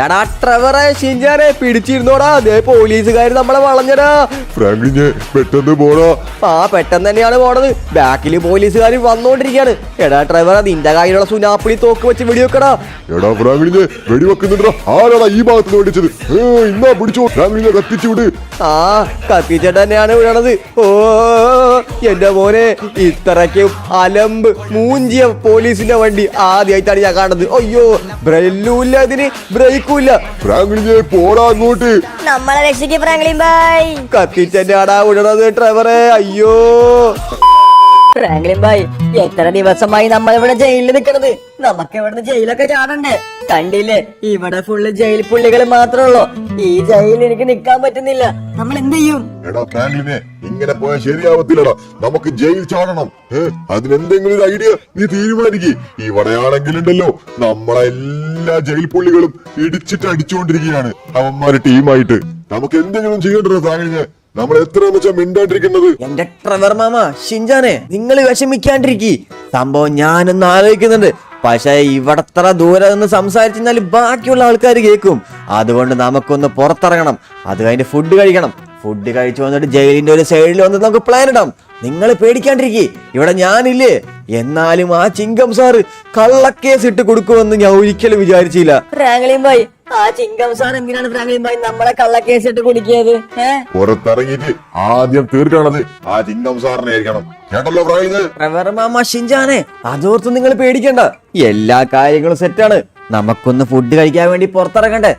എടാ ട്രെവറെ ഷിൻജാനെ പിടിച്ചിരുന്നോടാ, അതേ പോലീസുകാർ നമ്മളെ വളഞ്ഞടാ. ഫ്രാങ്ക്ലിനെ പെട്ടെന്ന് പോടാ. പെട്ടെന്ന് തന്നെയാണ് പോണത്. ബാക്കില് പോലീസുകാർ വന്നോണ്ടിരിക്കാണ്. എടാ ട്രെവറെ, നിന്റെ കയ്യിലുള്ള സുനാപ്പിളി തോക്ക് വെച്ച് വെടിവെക്കടാ. എടാ ഫ്രാങ്ക്ലിനെ വെടിവെക്കുന്നുണ്ടാ. ആരാടാ ഈ ഭാഗത്ത് വെടിച്ചത്? ഇന്നാ പിടിച്ചോ, ഫ്രാങ്ക്ലിനെ കത്തിച്ചു വിട്. കത്തിച്ചിട്ട് തന്നെയാണ് വീഴണത്. ഓ എന്റെ മോനെ, ഇത്രയ്ക്കും അലമ്പ് മൂഞ്ചിയ പോലീസിന്റെ വണ്ടി ആദ്യമായിട്ടാണ് ഞാൻ കാണുന്നത്. അയ്യോ, ബ്രെയിലൂല്ല, ഇതിന് ബ്രേക്കൂല്ല. ഫ്രാങ്ക്ലിനെ പോടാ അങ്ങോട്ട്. നമ്മളെ രക്ഷിക്ക് ഫ്രാങ്ക്ലിൻ ഭായ്. കത്തിച്ചെന്നാടാ വിടണത് ട്രെവറെ. അയ്യോ ഫ്രാങ്ക്ലിൻ ഭായ്, എത്ര ദിവസമായി നമ്മൾ ഇവിടെ ജയിലിൽ നിൽക്കണത്. നമുക്ക് ഇവിടുന്ന് ജയിലൊക്കെ ചാടണ്ടേ? കണ്ടില്ലേ, ഇവിടെ ഫുള്ള് ജയിൽ പുള്ളികൾ മാത്രമേ ഉള്ളൂ. ഈ ജയിലിൽ എനിക്ക് നിൽക്കാൻ പറ്റുന്നില്ല. നമ്മൾ എന്ത് ചെയ്യും? എടാ ഫ്രാങ്ക്ലിനെ, ഇങ്ങനെ പോയാൽ ശരിയാവത്തില്ലടാ. നമുക്ക് ജയിൽ ചാടണം. അതിനെന്തെങ്കിലും ഒരു ഐഡിയ നീ തീരുമാനിക്ക്. ഇവിടെയാണെങ്കിലുണ്ടല്ലോ നമ്മളെ എല്ലാ ജയിൽ പുള്ളികളും ഇടിച്ചിട്ട് അടിച്ചുകൊണ്ടിരിക്കുകയാണ് അവന്മാര് ടീമായിട്ട്. നമുക്ക് എന്തെങ്കിലും ചെയ്യണ്ടോ ഫ്രാങ്ക്ലിനെ? നമ്മൾ എത്ര വെച്ചാ മിണ്ടാണ്ടിരിക്കുന്നത്? എന്റെ ട്രെവർ മാമ, ഷിൻജാനെ, നിങ്ങൾ വിഷമിക്കാണ്ടിരിക്കി. സംഭവം ഞാനൊന്ന് ആലോചിക്കുന്നുണ്ട്. പക്ഷെ ഇവിടത്ര ദൂരെ നിന്ന് സംസാരിച്ചാൽ ബാക്കിയുള്ള ആൾക്കാർ കേൾക്കും. അതുകൊണ്ട് നമുക്കൊന്ന് പുറത്തിറങ്ങണം. അത് കഴിഞ്ഞ് ഫുഡ് കഴിക്കണം. ഫുഡ് കഴിച്ചു വന്നിട്ട് ജയിലിന്റെ ഒരു സൈഡിൽ വന്നിട്ട് നമുക്ക് പ്ലാൻ ഇടാം. നിങ്ങൾ പേടിക്കാണ്ടിരിക്കി, ഇവിടെ ഞാനില്ലേ. എന്നാലും ആ ചിങ്കം സാറ് കള്ളക്കേസ് ഇട്ട് കൊടുക്കുമെന്ന് ഞാൻ ഒരിക്കലും വിചാരിച്ചില്ല. ഫ്രാങ്ക്ലിൻ ഭായ്, ആ ചിങ്കം സാർ എന്തിനാണ് ഫ്രാങ്ക്ലിൻ ഭായ് നമ്മളെ കള്ളക്കേസ് ഇട്ട് കുടിക്കിയത്? പുറത്തിറങ്ങിയിട്ട് ആദ്യം തീർക്കണത് ആ ചിങ്കം സാറിനെ ആയിരിക്കണം. കേട്ടല്ലോ ഫ്രാങ്ക്ലിനെ? ട്രെവർ മാമ, ഷിൻജാനെ, അതോർത്ത് നിങ്ങൾ പേടിക്കണ്ട. എല്ലാ കാര്യങ്ങളും സെറ്റാണ്. നമുക്കൊന്ന് ഫുഡ് കഴിക്കാൻ വേണ്ടി പുറത്തിറങ്ങണ്ടേ?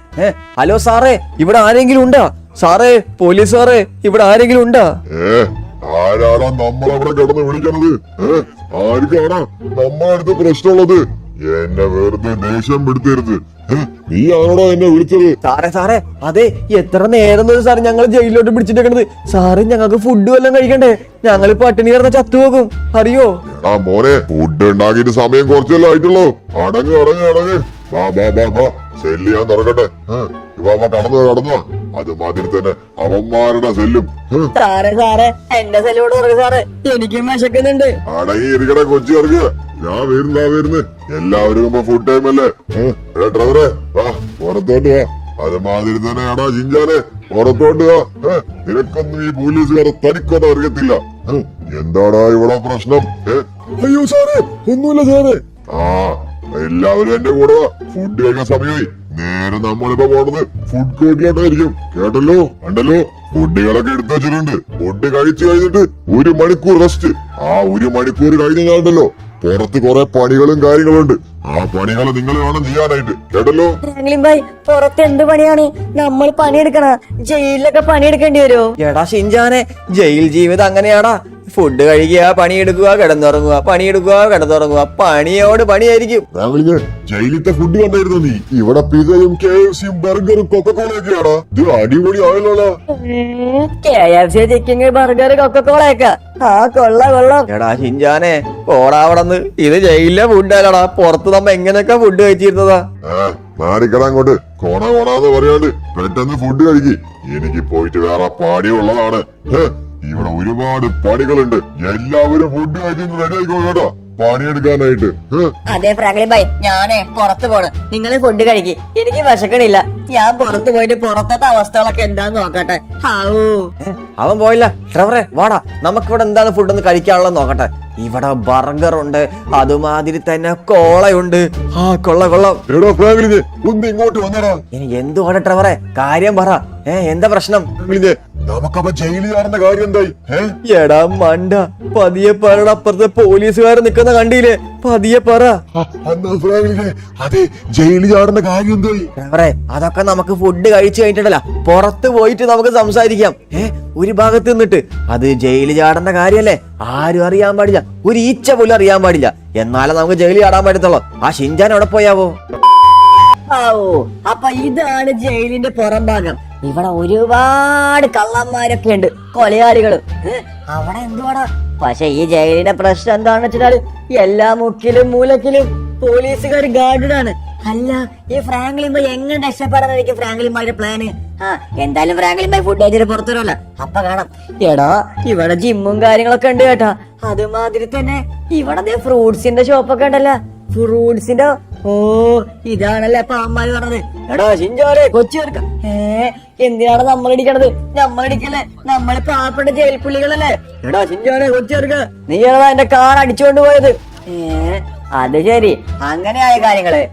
ഹലോ സാറേ, ഇവിടെ ആരെങ്കിലും ഉണ്ടാ? സാറേ, പോലീസ് സാറേ, ഇവിടെ ആരെങ്കിലും ഉണ്ടാ? ആരാടാ നമ്മളവിടെ കിടന്ന് വിളിക്കണത്? ആർക്കാണ് നമ്മളെ അടുത്ത് പ്രശ്നമുള്ളത്? എന്നെ വെറുതെ ദേഷ്യം പിടുത്തരുത്. നീ ആണോടാ എന്നെ വിളിച്ചത്? സാറേ, അതെ, എത്ര നേരം സാർ ഞങ്ങൾ ജയിലിലോട്ട് പിടിച്ചിട്ടേക്കണത്. സാറ്, ഞങ്ങൾക്ക് ഫുഡ് വല്ലതും കഴിക്കണ്ടേ? ഞങ്ങൾ പട്ടിണി കിടന്ന ചത്തുപോകും, അറിയോ? എടാ മോനെ, ഫുഡ് ഉണ്ടാക്കിയിട്ട് സമയം കുറച്ചല്ലേ ആയിട്ടുള്ളൂ. അടങ്ങ്. ബാ സെല്ല് ഞാൻ തുറക്കട്ടെ. കടന്നു. അത് മാതിരി തന്നെ അവന്മാരുടെ സെല്ലും. സാറേ, എന്റെ സെല്ലോട് പറഞ്ഞു സാറേ, എനിക്കും വിശക്കുന്നുണ്ട്. അടങ്ങി ഇരിക്കണേ കൊച്ചി ഇറങ്ങുക. ഞാൻ വരുന്നു. എല്ലാവരും ഫുഡ് ടൈം അല്ലേ? ഡ്രൈവറെ, വാ പുറത്തോട്ട് വാ. അത് മാതിരി തന്നെ ആടാ ജിഞ്ചാനെ, പുറത്തോട്ട് വാ. നിനക്കൊന്നും ഈ പോലീസുകാരെ തനിക്കൊന്നും അറിയത്തില്ല. എന്താടാ ഇവിടെ പ്രശ്നം? അയ്യോ സാറേ, ഒന്നുമില്ല സാറേ. എല്ലാവരും എന്റെ കൂടെ വാ. ഫുഡ് കഴിക്കാൻ സമയമായി. നേരെ നമ്മളിപ്പോ പോണത് ഫുഡ് കോർട്ടിലോട്ടായിരിക്കും. കേട്ടല്ലോ? കണ്ടല്ലോ, ഫുഡുകളൊക്കെ എടുത്തു വെച്ചിട്ടുണ്ട്. ഫുഡ് കഴിച്ചു കഴിഞ്ഞിട്ട് 1 മണിക്കൂർ റെസ്റ്റ്. ആ 1 മണിക്കൂർ കഴിഞ്ഞാണ്ടല്ലോ പുറത്ത് കുറെ പണികളും കാര്യങ്ങളുണ്ട്. ആ പണികൾ നിങ്ങൾ വേണം ചെയ്യാനായിട്ട്. കേട്ടല്ലോ? ഫ്രാങ്ക്ലിൻ ഭായ്, പുറത്ത് എന്ത് പണിയാണ്? നമ്മൾ പണിയെടുക്കണ? ജയിലിലൊക്കെ പണിയെടുക്കേണ്ടി വരുമോ? എടാ ഷിൻജാനെ, ജയിൽ ജീവിതം അങ്ങനെയാടാ. ഫുഡ് കഴിക്കുക, പണിയെടുക്കുക, കിടന്നുറങ്ങുക, പണിയെടുക്കുക, കിടന്നുറങ്ങുക, പണിയോട് പണിയായിരിക്കും. ജയിലത്തെ ഫുഡ് കണ്ടായിരുന്നു നീ? ഇവിടെ പിസയും KFCയും ബർഗറും കൊക്കക്കോളയൊക്കെയാടാ. ഇത് അടിപൊളി ആയല്ലോ. KFC, ചിക്കൻ, ബർഗർ, കൊക്കക്കോളയൊക്കെ. കൊള്ളാം. എടാ ഷിൻജാനെ, ഓടാവടന്ന്. ഇത് ജയിലിലെ ഫുഡല്ലടാ. പുറത്ത് നമ്മ എങ്ങനെയൊക്കെ ഫുഡ് കഴിച്ചിരുന്നതാ. മാറിക്കട അങ്ങോട്ട്. കോണാന്ന് പറയാണ്ട് പെട്ടെന്ന് ഫുഡ് കഴിക്ക്. എനിക്ക് പോയിട്ട് വേറെ പണിയുള്ളതാണ്. ഇവിടെ ഒരുപാട് പണികളുണ്ട്. എല്ലാവരും ഫുഡ് കഴിക്കുന്നത് റെഡി ആയിക്കോ കേട്ടോ, പണിയെടുക്കാനായിട്ട്. അതെ ഫ്രാങ്ക്ലിൻ ഭായ്, ഞാനേ പുറത്ത് പോണ്. നിങ്ങൾ ഫുഡ് കഴിക്ക്. എനിക്ക് വിശക്കണില്ല. ഞാൻ പുറത്ത് പോയിട്ട് പുറത്തത്തെ അവസ്ഥകളൊക്കെ എന്താന്ന് നോക്കട്ടെ. അവൻ പോയില്ല. ട്രെവറെ, വാടാ, നമുക്കിവിടെ എന്താണ് ഫുഡ് ഒന്ന് കഴിക്കാനുള്ളത് നോക്കട്ടെ. ഇവിടെ ബർഗർ ഉണ്ട്, അതുമാതിരി തന്നെ കോളയുണ്ട്. കൊള്ളാം. ഒന്ന് ഇങ്ങോട്ട് വന്നടാ. ഇനി എന്തുവാണ് ട്രെവറെ, കാര്യം പറ. എന്താ പ്രശ്നം? നമുക്കപ്പ ജയിലിൽ ചാടുന്ന കാര്യം എന്തായി? എടാ മണ്ട, പതിയെ പറയുടെ അപ്പുറത്തെ പോലീസുകാർ നിക്കുന്ന കണ്ടില്ലേ? പതിയെ പറ. അതെ, ജയിലിൽ ചാടുന്ന കാര്യം എന്തായി? ട്രെവറെ, അതൊക്കെ നമുക്ക് ഫുഡ് കഴിച്ചു കഴിഞ്ഞിട്ടല്ല, പുറത്ത് പോയിട്ട് നമുക്ക് സംസാരിക്കാം. ഒരു ഭാഗത്ത് നിന്നിട്ട്. അത് ജയിലിൽ ചാടേണ്ട കാര്യല്ലേ? ആരും അറിയാൻ പാടില്ല, ഒരു ഈച്ച പോലും അറിയാൻ പാടില്ല. എന്നാലേ നമുക്ക് ജയിലിൽ ചാടാൻ പറ്റത്തുള്ളൂ. ആ ഷിൻജാൻ എവിടെ പോയാവോ? അപ്പൊ ഇതാണ് ജയിലിന്റെ പുറം ഭാഗം. ഇവിടെ ഒരുപാട് കള്ളന്മാരൊക്കെ ഉണ്ട്, കൊലയാളികളും. അവിടെ എന്തുവാടാ? പക്ഷെ ഈ ജയിലിന്റെ പ്രശ്നം എന്താണെന്ന് വെച്ചാല് എല്ലാ മുക്കിലും മൂലക്കിലും പോലീസുകാർ ഗാർഡാണ്. അല്ല, ഈ ഫ്രാങ്ക്ലിൻ ഭായ് എങ്ങനെ രക്ഷപ്പെടാനായിരിക്കും ഫ്രാങ്ക്ലിൻ ഭായിയുടെ പ്ലാന്? എന്തായാലും ഫ്രാങ്ക്ലിൻ ഭായ് ഫുഡ് കഴിച്ചിട്ട് പുറത്തു വരല്ല, അപ്പൊ കാണാം. എടാ, ഇവിടെ ജിമ്മും കാര്യങ്ങളൊക്കെ ഉണ്ട് കേട്ടാ. അതുമാതിരി തന്നെ ഇവിടെ ഫ്രൂട്ട്സിന്റെ ഷോപ്പൊക്കെ ഉണ്ടല്ലോ. ഫ്രൂട്ട്സിന്റെ ഓ ഇതാണല്ലേ അപ്പൊ അമ്മായി പറഞ്ഞത്. എടാ ഷിൻജോനെ കൊച്ചു ചേർക്ക എന്തിനാണ് നമ്മളിടിക്കണത്? നമ്മളിടിക്കല്ലേ, നമ്മള് പാവപ്പെട്ട ജയിൽ പുള്ളികളല്ലേ. എടാ ഷിൻജോനെ കൊച്ചു ചേർക്ക, നീ ഏതാ എന്റെ കാർ അടിച്ചുകൊണ്ട് പോയത്? അത് ശരി, അങ്ങനെയായ കാര്യങ്ങള്.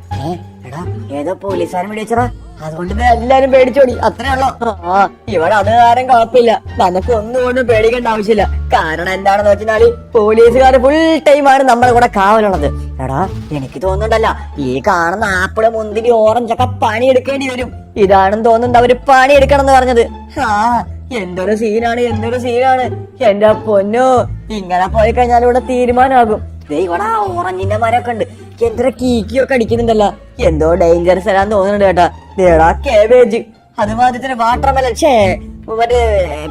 എടാ ഏതോ പോലീസുകാരൻ വിളിച്ചടാ, അതുകൊണ്ട് എല്ലാരും പേടിച്ചോടി, അത്രേ ഉള്ളൂ. ഇവിടെ അത് കാര്യം കുഴപ്പമില്ല, നമുക്ക് ഒന്നുകൊണ്ടും പേടിക്കേണ്ട ആവശ്യമില്ല. കാരണം എന്താണെന്ന് വെച്ചാല് പോലീസുകാർ ഫുൾ ടൈമാണ് നമ്മുടെ കൂടെ കാവലുള്ളത്. എടാ എനിക്ക് തോന്നുന്നുണ്ടല്ല, ഈ കാണുന്ന ആപ്പിള് മുന്തിരി ഓറഞ്ചൊക്കെ പണിയെടുക്കേണ്ടി വരും. ഇതാണെന്ന് തോന്നുന്നുണ്ട് അവര് പണിയെടുക്കണം എന്ന് പറഞ്ഞത്. എന്തൊരു സീനാണ്, എന്തൊരു സീനാണ്. എന്റെ പൊന്നോ, ഇങ്ങനെ പോയി കഴിഞ്ഞാൽ ഇവിടെ തീരുമാനമാകും. ഇവിടെ ഓറഞ്ചിന്റെ മരമൊക്കെ ഉണ്ട്, എന്തൊരു കീക്കിയൊക്കെ അടിക്കുന്നുണ്ടല്ലോ. എന്തോ ഡേഞ്ചറസ് അല്ലാന്ന് തോന്നുന്നുണ്ട് കേട്ടാ. ദേടാ കേബേജ്, അതുമാതിരി തന്നെ വാട്ടർമെലൻ, മറ്റേ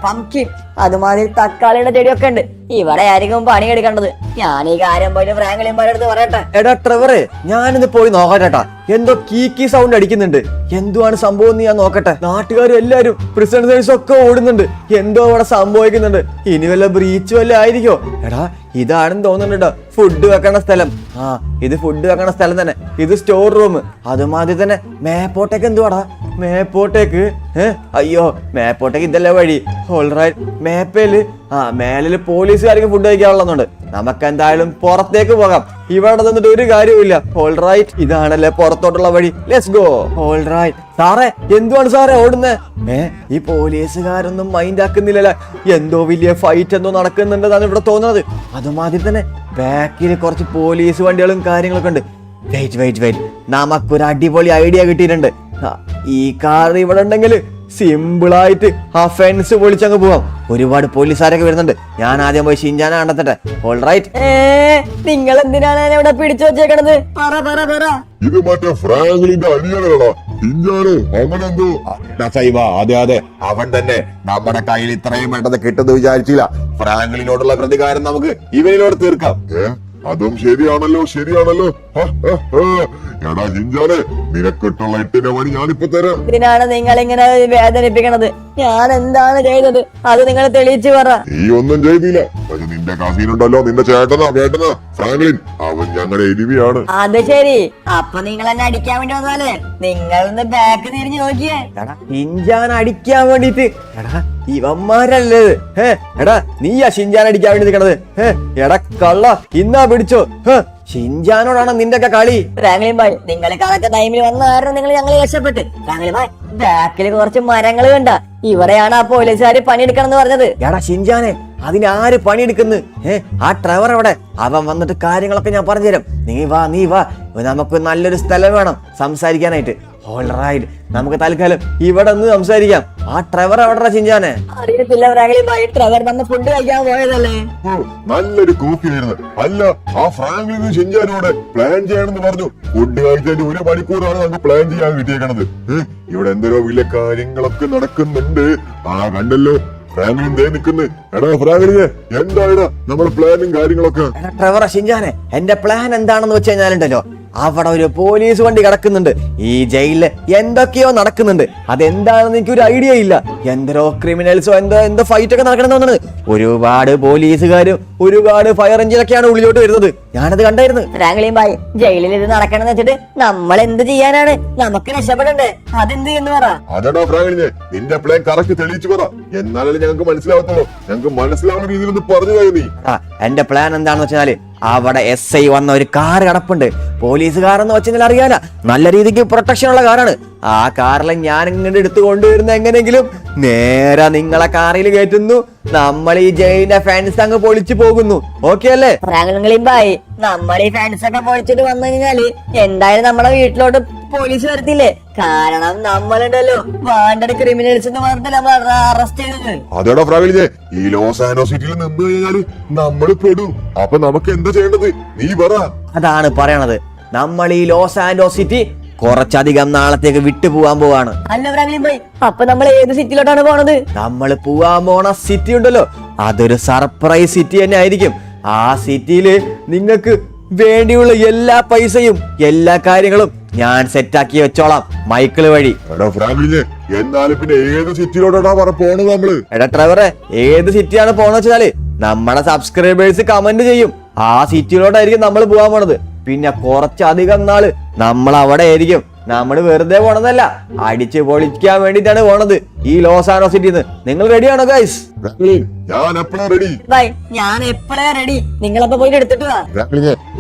പംകിൻ, അതുമാതിരി തക്കാളിയുടെ ചെടിയൊക്കെ ഉണ്ട്. ഇവിടെ ആയിരിക്കും പണിയെടുക്കേണ്ടത്. ഞാൻ ഈ കാര്യം പോയിട്ട് ഫ്രാങ്ക്ലിൻ അടുത്ത് പറയട്ടെ. എടാ ട്രെവറെ, ഞാനിന്ന് പോയി നോക്കട്ടെട്ടാ. എന്തോ കീക്കി സൗണ്ട് അടിക്കുന്നുണ്ട്. എന്തുവാണ് സംഭവം ഞാൻ നോക്കട്ടെ. നാട്ടുകാരും എല്ലാരും പ്രിസണേഴ്സും ഒക്കെ ഓടുന്നുണ്ട്. എന്തോ അവിടെ സംഭവിക്കുന്നുണ്ട്. ഇനി വല്ല ബ്രീച്ച് വല്ല ആയിരിക്കോ? എടാ ഇതാണെന്ന് തോന്നുന്നുണ്ടോ ഫുഡ് വെക്കണ സ്ഥലം. ഇത് ഫുഡ് വെക്കണ സ്ഥലം തന്നെ. ഇത് സ്റ്റോർ റൂം. അതുമാതിരി തന്നെ മേപ്പോട്ടേക്ക് എന്തുവാടാ? മേപ്പോട്ടേക്ക് അയ്യോ, മേപ്പോട്ടേക്ക് ഇതല്ലേ വഴി. ഓൾറൈറ്റ്, മേപ്പേല് മേലില് പോലീസുകാർക്ക് ഫുഡ് കഴിക്കാനുള്ളതുണ്ട്. നമുക്ക് എന്തായാലും പുറത്തേക്ക് പോകാം. ഇവിടെ നിന്നിട്ട് ഒരു കാര്യവുമില്ല. ഓൾറൈറ്റ്, ഇതാണല്ലേ പുറത്തോട്ടുള്ള വഴി. Let's go. ഓൾറൈറ്റ്. സാറേ, എന്തുവാണ് സാറേ ഓടുന്നേ? ഈ പോലീസുകാരൊന്നും മൈൻഡ് ആക്കുന്നില്ലല്ലോ. എന്തോ വലിയ ഫൈറ്റ് എന്തോ നടക്കുന്നുണ്ടെന്നാണ് ഇവിടെ തോന്നുന്നത്. അതുമാതിരി തന്നെ ബാക്കിൽ കുറച്ച് പോലീസ് വണ്ടികളും കാര്യങ്ങളൊക്കെ ഉണ്ട്. വെയിറ്റ്, നമുക്കൊരു അടിപൊളി ഐഡിയ കിട്ടിയിട്ടുണ്ട്. ഈ കാർ ഇവിടെ ഉണ്ടെങ്കിൽ സിമ്പിളായിട്ട് ആ ഫെൻസ് പൊളിച്ചങ്ങ് പോവാം. ഒരുപാട് പോലീസുകാരൊക്കെ വരുന്നുണ്ട്. ഞാൻ ആദ്യം പോയി ഷിൻജാനെ കണ്ടെത്തട്ടെ. ഓൾറൈറ്റ്. നിങ്ങൾ എന്തിനാണ് ഇവിടെ പിടിച്ചു വെച്ചേക്കണത്? പറ. ഇത് മറ്റേ ഫ്രാങ്ക്ലിന്റെ അനിയനാണോ ഷിൻജാനോ? അങ്ങനെ എന്തോ. അതെ, അവൻ തന്നെ. നമ്മുടെ കയ്യിൽ ഇത്രയും വേണ്ടത് കിട്ടുമെന്ന് വിചാരിച്ചില്ല. ഫ്രാങ്ക്ലിനോടുള്ള പ്രതികാരം നമുക്ക് ഇവനിനോട് തീർക്കാം. അതും ശരിയാണല്ലോ. എടാ ജിഞ്ചാനെ, നിനക്കിട്ടുള്ള 8 പണി ഞാനിപ്പോ തരാം. ഇതിനാണ് നിങ്ങൾ ഇങ്ങനെ വേദനിപ്പിക്കണത്? ഞാൻ എന്താണ് ചെയ്തത്? അത് നിങ്ങൾ തെളിയിച്ചു പറ. നീ ഒന്നും ചെയ്തില്ല. പക്ഷെ നിന്റെ കസീനുണ്ടല്ലോ, നിന്റെ ചേട്ടനാ ഫ്രാങ്ക്ലിൻ, അവൻ ഞങ്ങളുടെ എനിമിയാണ്. അത് ശരി, അപ്പൊ നിങ്ങൾ എന്നെ അടിക്കാൻ വേണ്ടി വന്നാലേ നിങ്ങൾ ബാക്ക് തിരിഞ്ഞു നോക്കിയേ. ഷിൻജാൻ അടിക്കാൻ വേണ്ടിട്ട്. എടാ ഇവന്മാരല്ലേ? എടാ നീയാ ഷിൻജാൻ അടിക്കാൻ വേണ്ടി നിൽക്കണത്? എടാ കള്ള, ഇന്നാ പിടിച്ചോ. ഷിൻജാനോടാണ് നിന്റെ ഒക്കെ കളി. ഫ്രാങ്ക്ലിൻ ഭായ്, നിങ്ങൾ കറക്റ്റ് ടൈമിൽ വന്ന കാരണം നിങ്ങൾ ഞങ്ങൾ രക്ഷപ്പെട്ട്. ഫ്രാങ്ക്ലിൻ ഭായ്, ബാക്കിൽ കുറച്ച് മരങ്ങൾ കണ്ട, ഇവിടെയാണ് ആ പോലീസുകാര് പണിയെടുക്കണം എന്ന് പറഞ്ഞത്. എടാ ഷിൻജാനെ, അതിനാര് പണിയെടുക്കുന്നു? ആ ട്രെവർ അവിടെ, അവൻ വന്നിട്ട് കാര്യങ്ങളൊക്കെ ഞാൻ പറഞ്ഞുതരാം. നീ വാ, നമുക്ക് നല്ലൊരു സ്ഥലം വേണം സംസാരിക്കാനായിട്ട്. ഓൾറൈറ്റ്, നമുക്ക് തൽക്കാലം ഇവിടെ നിന്ന് സംസാരിക്കാം. ആ ട്രെവർ എവിടെ ഷിൻജാനെ? അറിയത്തില്ല ഫ്രാങ്ക്ലിൻ ഭായ്, ട്രെവർ വന്ന് ഫുഡ് കഴിക്കാൻ പോയതല്ലേ. നല്ലൊരു കോഫി ആയിരുന്നു. അല്ല, ആ ഫ്രാങ്ക്ലിന് ഷിൻജാനോട് പ്ലാൻ ചെയ്യണമെന്ന് പറഞ്ഞു. ഫുഡ് കഴിച്ചതിന്റെ 1 മണിക്കൂറാണ് നമുക്ക് പ്ലാൻ ചെയ്യാൻ കിട്ടിയേക്കണത്. ഇവിടെ എന്തോ വലിയ കാര്യങ്ങളൊക്കെ നടക്കുന്നുണ്ട്. കണ്ടല്ലോ, ഫ്രാങ്ക്ലിൻ ദേ നിൽക്കുന്നു. എടാ ഫ്രാങ്ക്ലിനെ, എന്താടാ നമ്മുടെ പ്ലാനും കാര്യങ്ങളൊക്കെ? ട്രെവർ, ഷിൻജാനെ, എന്റെ പ്ലാൻ എന്താണെന്ന് വെച്ച് കഴിഞ്ഞാലുണ്ടല്ലോ, അവിടെ ഒരു പോലീസ് വണ്ടി കിടക്കുന്നുണ്ട്. ഈ ജയിലില് എന്തൊക്കെയോ നടക്കുന്നുണ്ട്. അതെന്താണെന്ന് എനിക്കൊരു ഐഡിയ ഇല്ല. എന്തോ ക്രിമിനൽസോ എന്തോ ഫൈറ്റ് ഒക്കെ നടക്കണമെന്നാണ്. ഒരുപാട് പോലീസുകാരും ഒരുപാട് ഫയർ എഞ്ചിനൊക്കെയാണ് ഉള്ളിലോട്ട് വരുന്നത്. ഞാനത് കണ്ടായിരുന്നു. ഫ്രാങ്ക്ലിൻ ഭായ്, ജയിലിൽ ഇത് നടക്കണമെന്ന് വെച്ചിട്ട് നമ്മൾ എന്ത് ചെയ്യാനാണ്? നമുക്ക് രക്ഷപ്പെടണ്ടേ? അതെന്ത് എന്ന് പറ. അതെടാ ഫ്രാങ്ക്ലിനെ, നിന്റെ പ്ലാൻ കറക്റ്റ് തെളിയിച്ചു പറ. എന്നാലേ ഞങ്ങൾക്ക് മനസ്സിലാവത്തുള്ളൂ. ഞങ്ങൾക്ക് മനസ്സിലാവുന്ന രീതിയിൽ ഒന്ന് പറഞ്ഞു തരാം നീ. എന്റെ പ്ലാൻ എന്താണെന്ന് വെച്ചാല്, അവിടെ SI വന്ന ഒരു കാർ കിടപ്പുണ്ട്. പോലീസുകാരെന്ന് വെച്ചാൽ അറിയാല, നല്ല രീതിക്ക് പ്രൊട്ടക്ഷൻ ഉള്ള കാറാണ്. ആ കാറിൽ ഞാൻ ഇങ്ങോട്ട് എടുത്തു കൊണ്ടുവരുന്ന എങ്ങനെയെങ്കിലും നേരെ നിങ്ങളെ കാറിൽ കയറ്റുന്നു. നമ്മൾ ഈ ജയിലിന്റെ ഫാൻസ് അങ്ങ് പൊളിച്ചു പോകുന്നു. ഓക്കെ അല്ലേ? ഫ്രാങ്ക്ലിൻ ഭായ്, നമ്മൾ ഈ ഫാൻസ് ഒക്കെ പൊളിച്ചിട്ട് വന്നു കഴിഞ്ഞാല് എന്തായാലും നമ്മളെ വീട്ടിലോട്ട് പോലീസ് വരത്തില്ലേ? കാരണം നമ്മളുണ്ടല്ലോ വാണ്ടഡ് ക്രിമിനൽസ് എന്ന് പറഞ്ഞിട്ട് നമ്മൾ അറസ്റ്റ് ചെയ്തത്. അതേടാ ഫ്രാങ്ക്ലിനെ, ഈ ലോസ് ആൻഡോസ് സിറ്റിയിൽ നിന്ന് കഴിഞ്ഞാല് നമ്മൾ പെടും. അപ്പൊ നമുക്ക് എന്താ ചെയ്യേണ്ടത്? നീ പറ. അതാണ് പറയണത്. നമ്മൾ ഈ ലോസ് ആൻഡോസ് സിറ്റി കുറച്ചധികം നാളത്തേക്ക് വിട്ടുപോകാൻ പോവാണ്. അല്ല ഫ്രാങ്ക്ലിൻ ഭായ്, അപ്പൊ നമ്മൾ ഏത് സിറ്റിയിലോട്ടാണ് പോണത്? നമ്മൾ പോവാൻ പോണ സിറ്റി ഉണ്ടല്ലോ, അതൊരു സർപ്രൈസ് സിറ്റി തന്നെ ആയിരിക്കും. ആ സിറ്റിയില് നിങ്ങൾക്ക് വേണ്ടിയുള്ള എല്ലാ പൈസയും എല്ലാ കാര്യങ്ങളും ഞാൻ സെറ്റാക്കി വെച്ചോളാം മൈക്കിള് വഴി. എടാ ഫ്രാങ്ക്ലിനെ, എന്നാലും പിന്നെ ഏത് സിറ്റിയിലോട്ടാ പോണത് നമ്മള്? എടാ ട്രെവറെ, ഏത് സിറ്റിയാണ് പോണെന്ന് വെച്ചാല് നമ്മുടെ സബ്സ്ക്രൈബേഴ്സ് കമന്റ് ചെയ്യും. ആ സിറ്റിയിലോട്ടായിരിക്കും നമ്മൾ പോകാൻ പോണത്. പിന്നെ കുറച്ചധികം നാള് നമ്മൾ അവിടെ ആയിരിക്കും. നമ്മൾ വെറുതെ പോണതല്ല, അടിച്ച് പൊളിക്കാൻ വേണ്ടിട്ടാണ് പോണത് ഈ ലോസ് ആനോസിറ്റിന്ന്. നിങ്ങൾ റെഡിയാണോ ഗൈസ്? ഞാൻ എപ്പോഴാ റെഡി. ബൈ, ഞാൻ എപ്പോഴാ റെഡി. നിങ്ങളപ്പോ പോയിട്ട് എടുത്തിട്ട് വാ.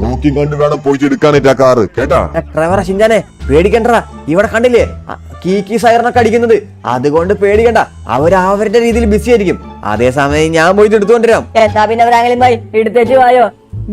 നോക്കി കണ്ട് വേണം പോയിട്ട് എടുക്കാനായിട്ട് ആ കാറ് കേട്ടാ. ഡ്രൈവറെ ഷിൻജാനെ പേടിക്കണ്ട, ഇവിടെ കണ്ടില്ലേ കീ സൈറനൊക്കെ അടിക്കുന്നത്. അതുകൊണ്ട് പേടിക്കണ്ട, അവരുടെ രീതിയിൽ ബിസി ആയിരിക്കും. അതേസമയം ഞാൻ പോയിട്ട് എടുത്തുകൊണ്ടിരാം. എന്നാ പിന്നെ ഫ്രാങ്ക്ലിൻ ബൈ എടുത്തേച്ച് വായോ.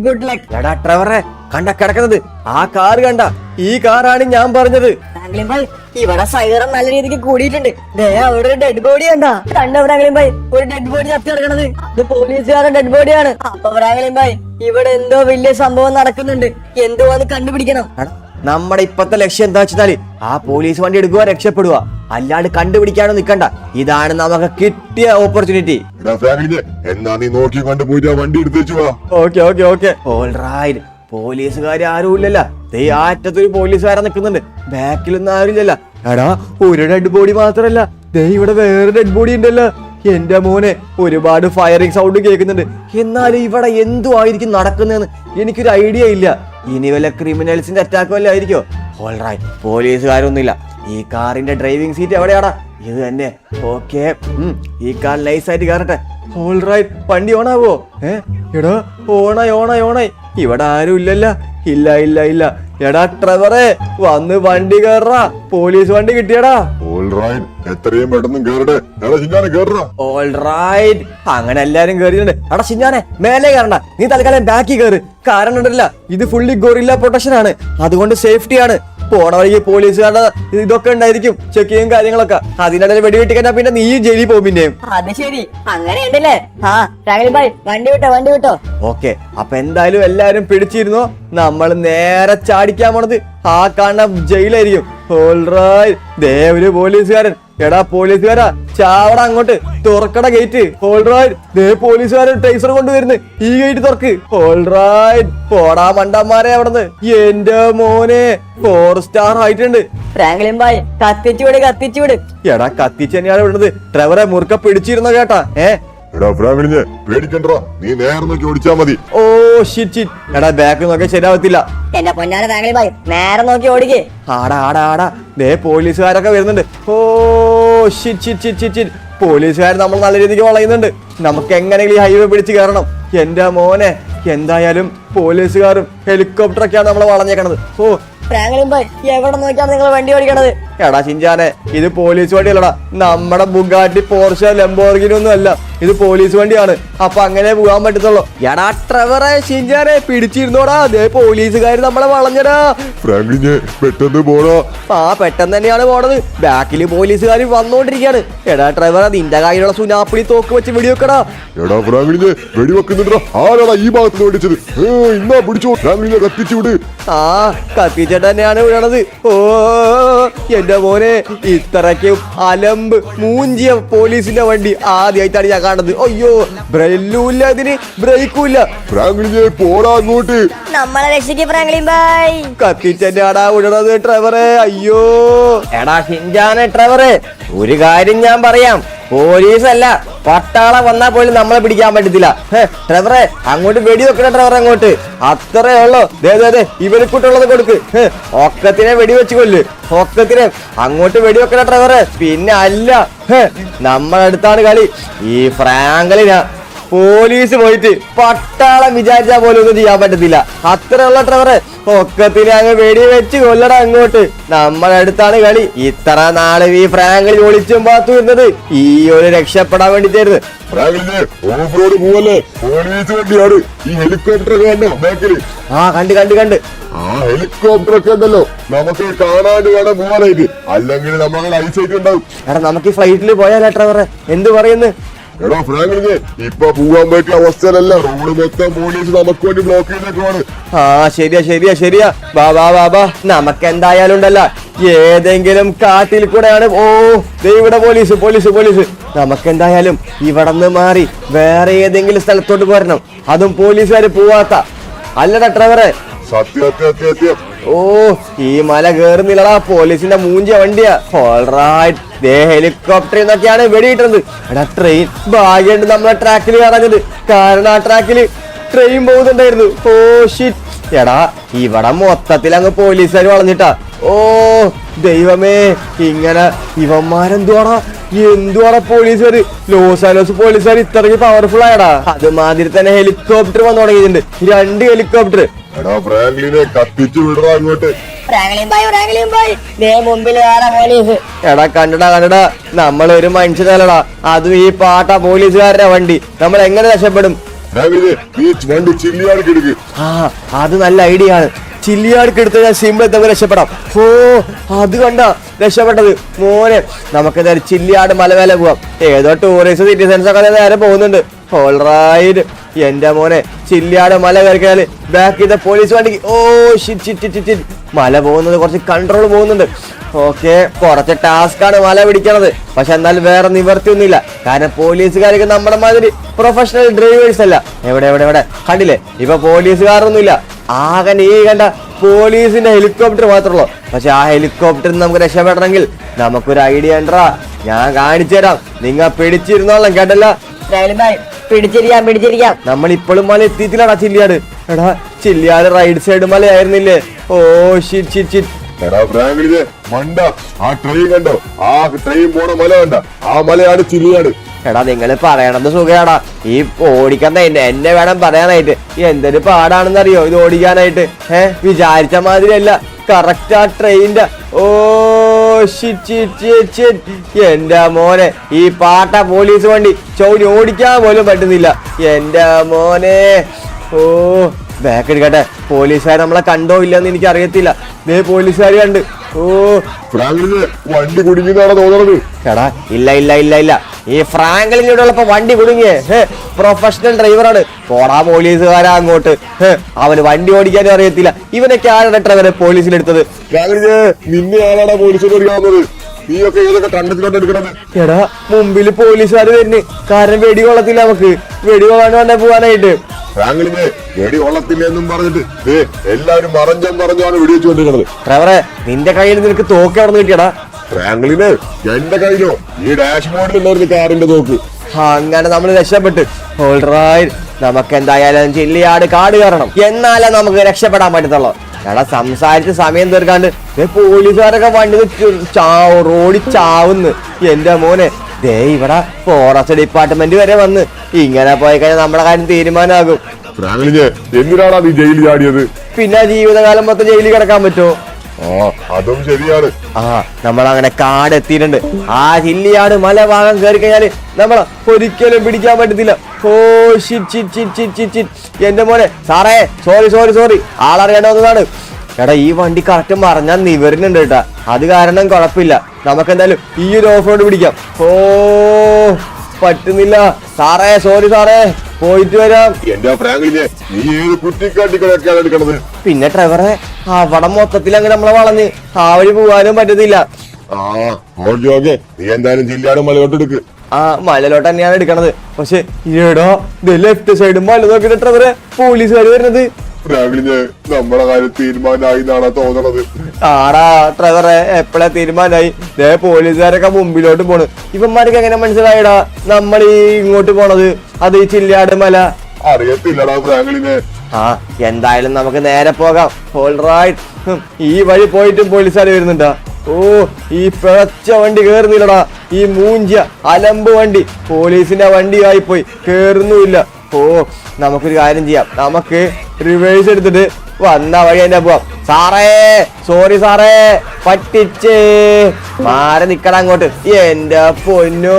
Good luck. എടാ ഡ്രൈവറെ, കണ്ട കിടക്കുന്നത് ആ കാറ് കണ്ട? ഈ കാറാണ് ഞാൻ പറഞ്ഞത്. ഫ്രാങ്ക്ലിൻ ബൈ, ഇവിടെ സൈറൻ നല്ല രീതിക്ക് കൂടിയിട്ടുണ്ട്. ദേ അവിടെ ഒരു ഡെഡ് ബോഡി കണ്ടോ ഫ്രാങ്ക്ലിൻ ബൈ? ഒരു ഡെഡ് ബോഡി ചത്തി കിടക്കണത് ഇത് പോലീസുകാരുടെ ഡെഡ് ബോഡിയാണ്. അപ്പൊ ഫ്രാങ്ക്ലിൻ ബൈ, ഇവിടെ എന്തോ വലിയ സംഭവം നടക്കുന്നുണ്ട്. എന്തോ അത് കണ്ടുപിടിക്കണം. എടാ, നമ്മുടെ ഇപ്പത്തെ ലക്ഷ്യം എന്താ വെച്ചാല് ആ പോലീസ് വണ്ടി എടുക്കുക, രക്ഷപ്പെടുക. അല്ലാണ്ട് കണ്ടുപിടിക്കാനോ നിക്കണ്ട. ഇതാണ് നമുക്ക് കിട്ടിയ ഓപ്പർച്യൂണിറ്റി. എന്നാ നീ നോക്കി കണ്ട് പോയിട്ട് ആ വണ്ടി എടുത്തേച്ചു വാ. Okay okay okay all right. പോലീസുകാർ ആരും ഇല്ലല്ല. ദേ ആറ്റത്തൊരു പോലീസുകാരൻ നിൽക്കുന്നുണ്ട്, ബാക്കിലൊന്നും ആരും ഇല്ലല്ല. എടാ, ഒരു ഡെഡ് ബോഡി മാത്രല്ല, ദേ ഇവിടെ വേറെ ഡെഡ് ബോഡി ഉണ്ടല്ലോ. എന്റെ മോനെ, ഒരുപാട് ഫയറിംഗ് സൗണ്ട് കേൾക്കുന്നുണ്ട്. എന്നാലും ഇവിടെ എന്തോ ആയിരിക്കും നടക്കുന്നതെന്ന് എനിക്കൊരു ഐഡിയ ഇല്ല. ഇനി വല്ല ക്രിമിനൽസിന്റെ അറ്റാക്ക് വല്ല ആയിരിക്കോ? ഓൾറൈറ്റ്, പോലീസുകാരൊന്നുമില്ല. ഈ കാറിന്റെ ഡ്രൈവിംഗ് സീറ്റ് എവിടെയാടാ? ഇത് തന്നെ. ഓക്കെ, ഈ കാർ നൈസായിട്ട് കയറട്ടെ. ഓൾറൈറ്റ്, വണ്ടി ഓണാവോ? എടാ, ഓണായി. ഇവിടെ ആരും ഇല്ലല്ല. ഇല്ല ഇല്ല ഇല്ല. എടാ ഡ്രൈവറെ, വന്ന് വണ്ടി കയറാ. പോലീസ് വണ്ടി കിട്ടിയടാ. എത്രയും പെട്ടെന്ന് കേറട്ടെ. ഓൾറൈറ്റ്, അങ്ങനെ എല്ലാരും കേറിയിട്ടുണ്ട്. എടാ ഷിൻജാനെ, മേലെ കയറണ്ട, നീ തൽക്കാലം ബാക്കി കയറ്. കാരണം ഉണ്ടല്ല, ഇത് ഫുള്ളി ഗൊറില്ല പ്രൊട്ടക്ഷൻ ആണ്, അതുകൊണ്ട് സേഫ്റ്റിയാണ്. പോണ വഴിക്ക് പോലീസുകാരുടെ ഇതൊക്കെ ഉണ്ടായിരിക്കും, ചെക്കിങ്ങും കാര്യങ്ങളൊക്കെ. അതിനിടയിൽ വെടിവെട്ടിക്കഴിഞ്ഞാ പിന്നെ നീ ജയിലിൽ പോകും പിന്നെയും. അത് ശരി, അങ്ങനെ ഉണ്ടല്ലേ. ആ ഫ്രാങ്ക്ലിൻ ബൈ, വണ്ടി വിട്ടോ. ഓക്കെ, അപ്പൊ എന്തായാലും എല്ലാരും പിടിച്ചിരുന്നോ. നമ്മൾ നേരെ ചാടിക്കാൻ പോണത് ആ കാണുന്ന ജയിലായിരിക്കും. ഓൾറൈറ്റ്, ദേ ഒരു പോലീസുകാരൻ. എടാ പോലീസുകാരാ, ചാവട അങ്ങോട്ട്, തുറക്കട ഗേറ്റ്. ഓൾറൈറ്റ്, ദേ പോലീസുകാരൻ ടൈസർ കൊണ്ടുവരുന്നു. ഈ ഗേറ്റ് തുറക്ക്. ഓൾറൈറ്റ്, പോടാ മണ്ടന്മാരെ അവിടുന്ന്. എന്റെ മോനെ, 4 സ്റ്റാർ ആയിട്ടുണ്ട്. ഫ്രാങ്ക്ലിൻ ബൈ, കത്തിച്ചു വിട്. എടാ, കത്തിച്ച് തന്നെയാണ് വിടുന്നത്. ഡ്രൈവറെ മുറുക്ക പിടിച്ചിരുന്നോ കേട്ടാ? പേടിക്കണ്ട, നീ നേരെ നോക്കി ഓടിച്ചാ മതി. ഓ ഷിറ്റ്. എടാ, ബാക്ക് നോക്കിയാൽ ശരിയാവത്തില്ല. എന്റെ പൊന്നാന ഫ്രാങ്ക്ലിൻ ബൈ, നേരെ നോക്കി ഓടിക്കേ. ആടാ, ദേ പോലീസുകാരൊക്കെ വരുന്നുണ്ട്. Oh shit. പോലീസുകാർ നമ്മൾ നല്ല രീതിക്ക് വളയുന്നുണ്ട്. നമുക്ക് എങ്ങനെയെങ്കിലും ഈ ഹൈവേ പിടിച്ച് കയറണം. എന്റെ മോനെ, എന്തായാലും പോലീസുകാരും ഹെലികോപ്റ്ററൊക്കെയാണ് നമ്മളെ വളഞ്ഞേക്കണത്. ഓ ഫ്രാങ്ക്ലിൻ ബൈ, എവിടെ നോക്കിയാണ് നിങ്ങൾ വണ്ടി ഓടിക്കണത്? എടാ ഷിൻജാനെ, ഇത് പോലീസ് വണ്ടിയല്ലടാ. നമ്മുടെ ബുഗാട്ടി, പോർഷെ, ലംബോർഗിനി ഒന്നും അല്ല. ഇത് പോലീസ് വണ്ടിയാണ്. അപ്പൊ അങ്ങനെ പോകാൻ പറ്റത്തുള്ളൂ. എടാ ഡ്രൈവറെ, ഷിൻജാനെ പിടിച്ചിരുന്നോടാ. അതേ പോലീസുകാർ നമ്മളെ വളഞ്ഞടാ. പെട്ടെന്ന് പോടാ. പെട്ടെന്ന് തന്നെയാണ് പോണത്. ബാക്കില് പോലീസുകാർ വന്നോണ്ടിരിക്കാണ്. എടാ ഡ്രൈവറെ, നിന്റെ കയ്യിലുള്ള സുനാപ്പിളി തോക്ക് വെച്ച് വെടിവെക്കടാ. എടാ ഫ്രാങ്ക്ലിനെ, വെടിവെക്കുന്നുണ്ടോ? ആരാടാ ഈ ഭാഗത്ത് ഓടിച്ചത്? ഇന്നാ പിടിച്ചോ, ഫ്രാങ്ക്ലിനെ കത്തിച്ചു വിട്. കത്തിച്ചിട്ട് തന്നെയാണ് വീഴണത്. ഓ എന്റെ മോനെ, ഇത്രയ്ക്കും അലമ്പ് മൂഞ്ചിയ പോലീസിന്റെ വണ്ടി ആദ്യമായിട്ടാണ് ഞാൻ കാണുന്നത്. അയ്യോ, ബ്രെയിലും അതിന് ബ്രേക്കും ഇല്ല. ഫ്രാങ്ക്ലിനെ, പോടാ അങ്ങോട്ട്. നമ്മളെ രക്ഷിക്ക് ഫ്രാങ്ക്ലിൻ ബൈ. കത്തിച്ചെന്നാടാ വിടണത് ഡ്രൈവറെ. അയ്യോ എടാ ഷിൻജാനെ, ഡ്രൈവറെ ഒരു കാര്യം ഞാൻ പറയാം. പോലീസല്ല, പട്ടാളം വന്നാൽ പോലും നമ്മളെ പിടിക്കാൻ പറ്റത്തില്ല. ഡ്രൈവറെ, അങ്ങോട്ട് വെടി വെക്കണ ഡ്രൈവർ, അങ്ങോട്ട്. അത്രേ ഉള്ളൂ. ദേ ഇവരിക്കൂട്ടുള്ളത് കൊടുക്ക്. ഒക്കത്തിനെ വെടിവെച്ച് കൊല്ല്. ഒക്കത്തിനെ അങ്ങോട്ട് വെടിവെക്കണ ഡ്രൈവറെ. പിന്നെ അല്ല, നമ്മളടുത്താണ് കളി. ഈ ഫ്രാങ്ക്ലിനാ പോലീസ് പോയിട്ട് പട്ടാളം വിചാരിച്ചാ പോലും ഒന്നും ചെയ്യാൻ പറ്റത്തില്ല. അത്രയുള്ള ഡ്രൈവറെ, ഒക്കത്തിന് അങ്ങ് വെടി വെച്ച് കൊല്ലട അങ്ങോട്ട്. നമ്മുടെ അടുത്താണ് കളി. ഇത്ര നാള് ഈ ഫ്രാങ്ക്ലിൻ ഒളിച്ചും പാത്തു വരുന്നത് ഈ ഒരു രക്ഷപ്പെടാൻ വേണ്ടിട്ടായിരുന്നു. ഈ ഹെലികോപ്റ്റർ കണ്ടോ ബാക്കില്? കണ്ട് ആ ഹെലികോപ്റ്റർ ഒക്കെ ഉണ്ടല്ലോ, നമുക്ക് കാണാണ്ട് വേണം പോകാനായിട്ട്. അല്ലെങ്കിൽ നമ്മളെ ഐസൈറ്റ് ഉണ്ടാവും. എടാ, നമുക്ക് ഈ ഫ്ലൈറ്റിൽ പോയാലോ ഡ്രൈവറെ? എന്ത് പറയുന്നു? എടാ ഫ്രാങ്ക്ലിനെ, ഇപ്പൊ പോകാൻ പറ്റിയ അവസ്ഥയിലല്ല. റോഡ് മൊത്തം പോലീസ് നമുക്ക് വേണ്ടി ബ്ലോക്ക് ചെയ്തേക്കുവാണ്. ശരിയാ. ബാബാ, നമുക്ക് എന്തായാലും ഉണ്ടല്ല, ഏതെങ്കിലും കാട്ടിൽ കൂടെയാണ്. ഓ ദേ ഇവിടെ പോലീസ്. നമുക്ക് എന്തായാലും ഇവിടെ നിന്ന് മാറി വേറെ ഏതെങ്കിലും സ്ഥലത്തോട്ട് പോരണം. അതും പോലീസുകാർ പോവാത്ത. അല്ലടാ ഡ്രൈവറെ? സത്യം. ഓ ഈ മല കേറുന്നില്ലടാ, പോലീസിന്റെ മൂഞ്ചിയ വണ്ടിയാ. ഓൾറൈറ്റ്, ദേ ഹെലികോപ്റ്ററിൽ നിന്നൊക്കെയാണ് വെടിയിട്ടത്. എടാ ട്രെയിൻ, ഭാഗ്യമുണ്ട് നമ്മളെ ട്രാക്കിൽ കയറാഞ്ഞത്. കാരണം ആ ട്രാക്കില് ട്രെയിൻ പോകുന്നുണ്ടായിരുന്നു. ഓ ഷിറ്റ്, എടാ ഇവിടെ മൊത്തത്തിൽ അങ്ങ് പോലീസുകാർ വളഞ്ഞിട്ടാ. ഓ ദൈവമേ, ഇങ്ങനെ എന്തുവാടാ പോലീസുകാര്, ലോസ് ആൻജലോസ് പോലീസുകാർ ഇത്രയ്ക്ക് പവർഫുൾ ആയടാ. അതുമാതിരി തന്നെ ഹെലികോപ്റ്റർ വന്നു തുടങ്ങിയിട്ടുണ്ട്, 2 ഹെലികോപ്റ്റർ. എടാ ഫ്രാങ്ക്ലിനെ കത്തിച്ചു വിടറാ അങ്ങോട്ട്. മുമ്പിൽ വേറെ പോലീസ്. എടാ കണ്ടടാ, നമ്മളൊരു മനുഷ്യനല്ലടാ, അതും ഈ പാട്ട പോലീസുകാരുടെ വണ്ടി. നമ്മൾ എങ്ങനെ രക്ഷപ്പെടും? ഫ്രാങ്ക്ലിനെ നീ വണ്ടി ചില്ലിയാടിക്ക് എടുക്ക്. ആ അത് നല്ല ഐഡിയ ആണ്. ചില്ലിയാടിക്ക് എടുത്ത് ഞാൻ സിമ്പിൾ തമ്മിൽ രക്ഷപ്പെടാം. ഓ അത് കണ്ട രക്ഷപ്പെട്ടത് മോനെ. നമുക്ക് എന്തായാലും ചില്ലിയാട് മലമേലെ പോവാം. ഏതോ ടൂറിസ്റ്റ് സിറ്റിസൺസ് ഒക്കെ നേരെ പോകുന്നുണ്ട്. ഓൾറൈറ്റ് എന്റെ മോനെ, ചില്ലിയാട് മല കയറിയാല് ബാക്ക് ചെയ്ത പോലീസ് വണ്ടിക്ക്. ഓ ഷിറ്റ്, മല പോകുന്നത് കുറച്ച് കൺട്രോൾ പോകുന്നുണ്ട്. ഓക്കെ, കുറച്ച് ടാസ്ക് ആണ് മല പിടിക്കണത്. പക്ഷെ എന്നാലും വേറെ നിവർത്തിയൊന്നുമില്ല. കാരണം പോലീസുകാർക്ക് നമ്മുടെ മാതിരി പ്രൊഫഷണൽ ഡ്രൈവേഴ്സ് അല്ല. എവിടെ കണ്ടില്ലേ, ഇപ്പൊ പോലീസുകാരൊന്നുമില്ല. ആകെ നീ കണ്ട പോലീസിന്റെ ഹെലികോപ്റ്റർ മാത്രമല്ലോ. പക്ഷെ ആ ഹെലികോപ്റ്ററിൽ നമുക്ക് രക്ഷപ്പെടണമെങ്കിൽ നമുക്കൊരു ഐഡിയ ഉണ്ടാ, ഞാൻ കാണിച്ചു തരാം. നിങ്ങൾ പിടിച്ചിരുന്നോളാം കേട്ടല്ല. പിടിച്ചിരിക്കാം. നമ്മൾ ഇപ്പോഴും മല എത്തിയിട്ടില്ലടാ ചില്ലിയാട്. എടാ ചില്ലിയാട് റൈറ്റ് സൈഡ് മലയായിരുന്നില്ലേ? Oh shit. എടാ ഫ്രാങ്ക്ലിനെ മണ്ട, ആ ട്രെയിൻ കണ്ടോ? ആ ട്രെയിൻ പോണ മല കണ്ട? ആ മലയാണ് ചില്ലിയാട്. എടാ നിങ്ങൾ പറയണത് സുഖയാടാ. ഈ ഓടിക്കാൻ എന്നെ വേണം പറയാനായിട്ട്. എന്തൊരു പാടാണെന്നറിയോ ഇത് ഓടിക്കാനായിട്ട്. വിചാരിച്ച മാതിരിയല്ല, കറക്റ്റ് ആ ട്രെയിനിന്റെ. Oh shit. എന്റെ മോനെ, ഈ പാട്ട പോലീസ് വണ്ടി ചവിടി ഓടിക്കാൻ പോലും പറ്റുന്നില്ല. എന്റെ മോനെ. ഓ ബാക്ക് എടുക്കട്ടെ. പോലീസുകാർ നമ്മളെ കണ്ടോ ഇല്ലെന്ന് എനിക്ക് അറിയത്തില്ല. പോലീസുകാർ കണ്ട്. ഓ ഫ്രാങ്ക്ലിനെ വണ്ടി കുടുങ്ങിയതാണ് തോന്നുന്നത്. എടാ ഇല്ല. ഈ ഫ്രാങ്ക്ലിനോടുള്ളപ്പോ വണ്ടി കുടുങ്ങിയേ. പ്രൊഫഷണൽ ഡ്രൈവറാണ്. പോടാ പോലീസുകാരാ അങ്ങോട്ട്. അവന് വണ്ടി ഓടിക്കാനും അറിയത്തില്ല. ഇവനൊക്കെ ആരുടെ ഡ്രൈവറെ പോലീസിലെടുത്തത്? ഫ്രാങ്ക്ലിനെ നിന്നെ ആരാടാ പോലീസിൽ അറിയാവുന്നത്? നീയൊക്കെ ഏതൊക്കെ കണ്ടെത്തിക്കൊണ്ട് എടുക്കണത്? എടാ മുമ്പിൽ പോലീസുകാർ വരുന്നു. കാരണം വെടി കൊള്ളത്തില്ല, നമുക്ക് വെടി കൊള്ളാണ്ട് വേണ്ട പോവാനായിട്ട്. ഫ്രാങ്ക്ലിനെ വെടി കൊള്ളത്തില്ല എന്നും പറഞ്ഞിട്ട് എല്ലാവരും പറഞ്ഞാണ് വെടിവെച്ചുകൊണ്ടിരിക്കുന്നത്. ഡ്രൈവറെ, നിന്റെ കയ്യിൽ നിനക്ക് തോക്ക് എവിടെ നിന്ന് കിട്ടിയടാ? ഫ്രാങ്ക്ലിനെ എന്റെ കയ്യിലോ ഈ ഡാഷ് ബോർഡിലുണ്ടായിരുന്ന കാറിന്റെ തോക്ക്. അങ്ങനെ നമ്മൾ രക്ഷപ്പെട്ട്. ഓൾറൈറ്റ്, നമുക്ക് എന്തായാലും ചില്ലിയാട് കാട് കയറണം, എന്നാലേ നമുക്ക് രക്ഷപ്പെടാൻ പറ്റത്തുള്ളൂ. എടാ സംസാരിച്ച് സമയം തീർക്കാണ്ട് പോലീസുകാരൊക്കെ വണ്ടി റോഡിൽ ചാവുന്ന്. എന്റെ മോനെ, ഇവിടെ ഫോറസ്റ്റ് ഡിപ്പാർട്ട്മെന്റ് വരെ വന്ന്. ഇങ്ങനെ പോയി കഴിഞ്ഞാൽ നമ്മുടെ കാര്യം തീരുമാനമാകും. ഫ്രാങ്ക്ലിനെ എന്തിനാണ് നീ ജയിലിൽ ചാടിയത്? പിന്നെ ജീവിതകാലം മൊത്തം ജയിലിൽ കിടക്കാൻ പറ്റുമോ? അതും ശരിയാണ്. നമ്മൾ അങ്ങനെ കാട് എത്തിയിട്ടുണ്ട്. ആ ചില്ലിയാട് മല ഭാഗം കയറി കഴിഞ്ഞാല് നമ്മളെ ഒരിക്കലും പിടിക്കാൻ പറ്റത്തില്ല. Oh shit. എന്റെ മോനെ, സാറേ സോറി ആളറിയേണ്ടതാണ്. എടാ ഈ വണ്ടി കറക്റ്റ് മറിഞ്ഞാൽ നിവരുന്നുണ്ട് കേട്ടാ. അത് കാരണം കുഴപ്പമില്ല. നമുക്ക് എന്തായാലും ഈ ഒരു ഓഫ് റോഡ് പിടിക്കാം. ഓ പറ്റുന്നില്ല സാറേ, സോറി സാറേ, പോയിട്ട് വരാം. എന്റെ ഫ്രാങ്ക്ലിനെ നീ ഏത് കുറ്റിക്കാട്ടികളൊക്കെയാണ് എടുക്കണത്? പിന്നെ ഡ്രൈവറെ, അവിടെ മൊത്തത്തിൽ അങ്ങനെ നമ്മളെ വളഞ്ഞ് ആ വഴി പോകാനും പറ്റത്തില്ല. നീ എന്തായാലും ജില്ലാട് മലയോട്ടെടുക്ക്. മലയിലോട്ട് തന്നെയാണ് എടുക്കണത്. പക്ഷെ ഈടോ ലെഫ്റ്റ് സൈഡ് മല നോക്കിട്ട് ഡ്രൈവറെ പോലീസുകാർ വരുന്നത്. ഫ്രാങ്ക്ലിനെ നമ്മളെ കാര്യം തീരുമാനമായി എന്നാണ് തോന്നണത്. ആടാ ഡ്രൈവറെ, എപ്പോഴാ തീരുമാനമായി? പോലീസുകാരൊക്കെ മുമ്പിലോട്ട് പോണ്. ഇവന്മാർക്ക് എങ്ങനെ മനസ്സിലായിടാ നമ്മൾ ഈ ഇങ്ങോട്ട് പോണത്? അത് ഈ ചില്ലിയാട് മല അറിയത്തില്ലടാ ഫ്രാങ്ക്ലിനെ. എന്തായാലും നമുക്ക് നേരെ പോകാം. ഓൾറൈറ്റ്, ഈ വഴി പോയിട്ടും പോലീസുകാർ വരുന്നുണ്ടാ. ഓ ഈ പിഴച്ച വണ്ടി കേറുന്നില്ലടാ. ഈ മൂഞ്ച അലമ്പ് വണ്ടി പോലീസിന്റെ വണ്ടിയായി പോയി, കേറുന്നുമില്ല. ഓ നമുക്കൊരു കാര്യം ചെയ്യാം, നമുക്ക് റിവേഴ്സ് എടുത്തിട്ട് വന്ന വഴി തന്നെ പോവാം. സാറേ സോറി സാറേ, പറ്റിച്ചേ. മാറി നിക്കണം അങ്ങോട്ട്. എന്റെ പൊന്നോ,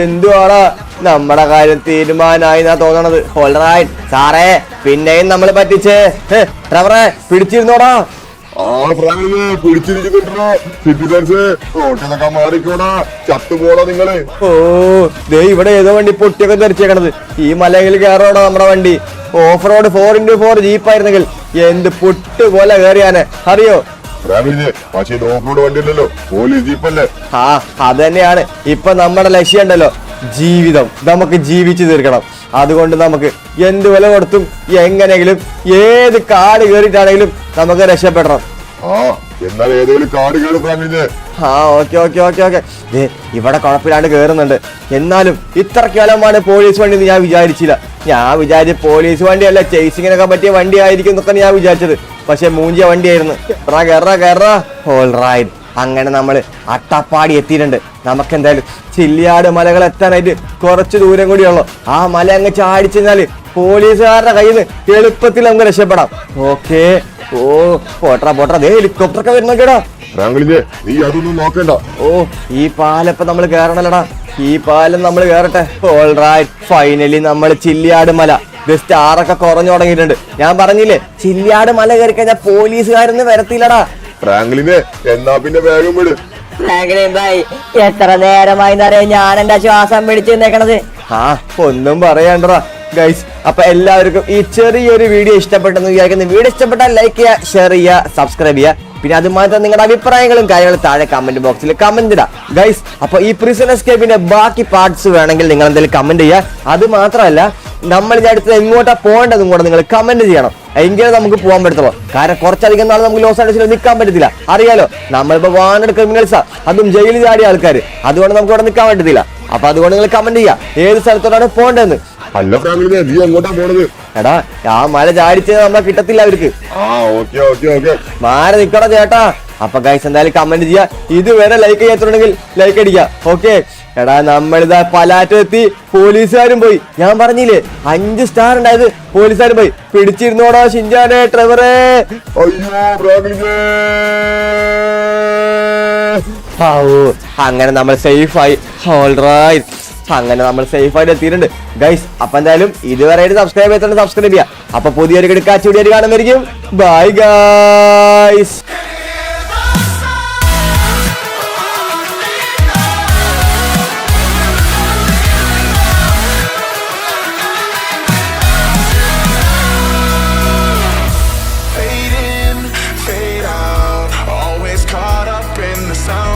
എന്തുവാടാ, നമ്മുടെ കാര്യം തീരുമാനമായി എന്നാ തോന്നണത്. ഓൾറൈറ്റ് സാറേ, പിന്നെയും നമ്മൾ പറ്റിച്ചേ. ഡ്രൈവറെ പിടിച്ചിരുന്നോടാ. പിടിച്ചിരിക്കുന്നുണ്ടോ സിറ്റിസൺസ്? റോട്ടിലൊക്കെ മാറിക്കോടാ, ചത്തുപോടാ നിങ്ങള്. ഓ ഇവിടെ ഏതോ വണ്ടി പൊട്ടിയൊക്കെ ധരിച്ചേക്കണത്. ഈ മലയിൽ കയറോടാ നമ്മുടെ വണ്ടി. ഓഫ് റോഡ് 4x4 ജീപ്പായിരുന്നെങ്കിൽ എന്ത് പുട്ട് പോലെ കയറിയാനെ, അറിയോ? പക്ഷേ ഓഫ് റോഡ് വണ്ടി അല്ലല്ലോ, പോലീസ് ജീപ്പല്ലേ. അത് തന്നെയാണ് ഇപ്പൊ നമ്മുടെ ലക്ഷ്യം ഉണ്ടല്ലോ, ജീവിതം നമുക്ക് ജീവിച്ചു തീർക്കണം. അതുകൊണ്ട് നമുക്ക് എന്ത് വില കൊടുത്തും എങ്ങനെയെങ്കിലും ഏത് കാട് കയറിയിട്ടാണെങ്കിലും നമുക്ക് രക്ഷപ്പെടണം. എന്നാൽ ഏതെങ്കിലും കാട് കയറി. ഓക്കെ ഇവിടെ കുഴപ്പമില്ലാണ്ട് കേറുന്നുണ്ട്. എന്നാലും ഇത്ര കാലമാണ് പോലീസ് വണ്ടി ഞാൻ വിചാരിച്ചില്ല. ഞാൻ വിചാരിച്ചു പോലീസ് വണ്ടിയല്ല ചേസിങ്ങിനൊക്കെ പറ്റിയ വണ്ടി ആയിരിക്കും എന്നൊക്കെ ഞാൻ വിചാരിച്ചത്. പക്ഷെ മൂഞ്ചിയ വണ്ടിയായിരുന്നു. ഓൾറൈറ്റ്, അങ്ങനെ നമ്മൾ അട്ടപ്പാടി എത്തിയിട്ടുണ്ട്. നമുക്ക് എന്തായാലും ചില്ലിയാട് മലകൾ എത്താനായിട്ട് കുറച്ച് ദൂരം കൂടിയുള്ളൂ. ആ മല അങ്ങ് ചാടിച്ചെന്നാല് പോലീസുകാരുടെ കയ്യിൽ നിന്ന് എളുപ്പത്തിൽ നമുക്ക് രക്ഷപ്പെടാം. ഓക്കെ. ഓ പോട്ടറ ദേ ഹെലികോപ്റ്റർ ഒക്കെ വരുന്നോക്കേടാ. ഫ്രാങ്ക്ലിനെ നീ അതൊന്നും നോക്കണ്ട. ഓ ഈ പാലം ഇപ്പൊ നമ്മൾ കേറണല്ലടാ. ഈ പാലം നമ്മൾ കേറട്ടെ. ഓൾറൈറ്റ്, ഫൈനലി നമ്മൾ ചില്ലിയാട് മല സ്റ്റാറൊക്കെ കുറഞ്ഞു തുടങ്ങിയിട്ടുണ്ട്. ഞാൻ പറഞ്ഞില്ലേ ചില്ലിയാട് മല കയറി കഴിഞ്ഞാൽ പോലീസുകാരൊന്നും വരത്തില്ലടാ. ഫ്രാങ്ക്ലിനെ എന്നാ പിന്നെ വേഗം വിട്. ഫ്രാങ്ക്ലിൻ ഭായ്, എത്ര നേരമായി എന്നറിയാം ഞാൻ എന്റെ ശ്വാസം പിടിച്ചു നിന്നേക്കണത്. ആ ഒന്നും പറയണ്ടടാ ഗൈസ്. അപ്പൊ എല്ലാവർക്കും ഈ ചെറിയൊരു വീഡിയോ ഇഷ്ടപ്പെട്ടെന്ന് വിചാരിക്കുന്നു. വീഡിയോ ഇഷ്ടപ്പെട്ടാൽ ലൈക്ക് ചെയ്യുക, ഷെയർ ചെയ്യുക, സബ്സ്ക്രൈബ് ചെയ്യുക. പിന്നെ അതുമാത്രം നിങ്ങളുടെ അഭിപ്രായങ്ങളും കാര്യങ്ങളും താഴെ കമന്റ് ബോക്സിൽ കമന്റ് ഇടാം ഗൈസ്. അപ്പൊ ഈ പ്രിസൺ എസ്കേപ്പിന്റെ ബാക്കി പാർട്സ് വേണമെങ്കിൽ നിങ്ങൾ എന്തെങ്കിലും കമന്റ് ചെയ്യുക. അത് മാത്രമല്ല നമ്മൾ ഈ അടുത്ത് എങ്ങോട്ടാ പോകേണ്ടതും കൂടെ നിങ്ങൾ കമന്റ് ചെയ്യണം. എങ്കിലേ നമുക്ക് പോകാൻ പറ്റത്തുള്ളൂ. കാരണം കുറച്ചധികം നാൾ നമുക്ക് ലോസ് ആൻഡേഴ്സിൽ നിൽക്കാൻ പറ്റത്തില്ല. അറിയാലോ, നമ്മളിപ്പോ വാണ്ടഡ് ക്രിമിനൽസാ, അതും ജയിലിൽ ചാടിയ ആൾക്കാർ. അതുകൊണ്ട് നമുക്ക് ഇവിടെ നിൽക്കാൻ പറ്റത്തില്ല. അപ്പൊ അതുകൊണ്ട് നിങ്ങൾ കമന്റ് ചെയ്യുക ഏത് സ്ഥലത്തോടാണ് പോകേണ്ടതെന്ന്. അല്ല ഫ്രാങ്ക്ലിനെ നീ എങ്ങോട്ടാ പോണത്? എടാ ആ മല ചാടിച്ചത് നമ്മളെ കിട്ടത്തില്ല അവർക്ക്. ഓക്കെ മാറി നിക്കടാ ചേട്ടാ. അപ്പൊ ഗൈസ് എന്തായാലും കമന്റ് ചെയ്യാ. ഇതുവരെ ലൈക്ക് ചെയ്യാത്തുണ്ടെങ്കിൽ ലൈക്ക് അടിക്കുക. ഓക്കെ. എടാ നമ്മളിതാ പലാറ്റെത്തി, പോലീസുകാരും പോയി. ഞാൻ പറഞ്ഞില്ലേ 5 സ്റ്റാർ ഉണ്ടായത് പോലീസുകാരും പോയി. പിടിച്ചിരുന്നോടാ ഷിൻജാനെ, ട്രെവറെ. അയ്യോ ഫ്രാങ്ക്ലിനെ. അങ്ങനെ നമ്മൾ സേഫായി. ഓൾറൈറ്റ്, അങ്ങനെ നമ്മൾ സേഫായിട്ട് എത്തിയിട്ടുണ്ട് ഗൈസ്. അപ്പൊ എന്തായാലും ഇതുവരെ സബ്സ്ക്രൈബ് ചെയ്തിട്ടുണ്ട്, സബ്സ്ക്രൈബ് ചെയ്യാം. അപ്പൊ പുതിയൊരു കിടക്കാച്ചി വീഡിയോ കാണുന്നതായിരിക്കും. Bye guys.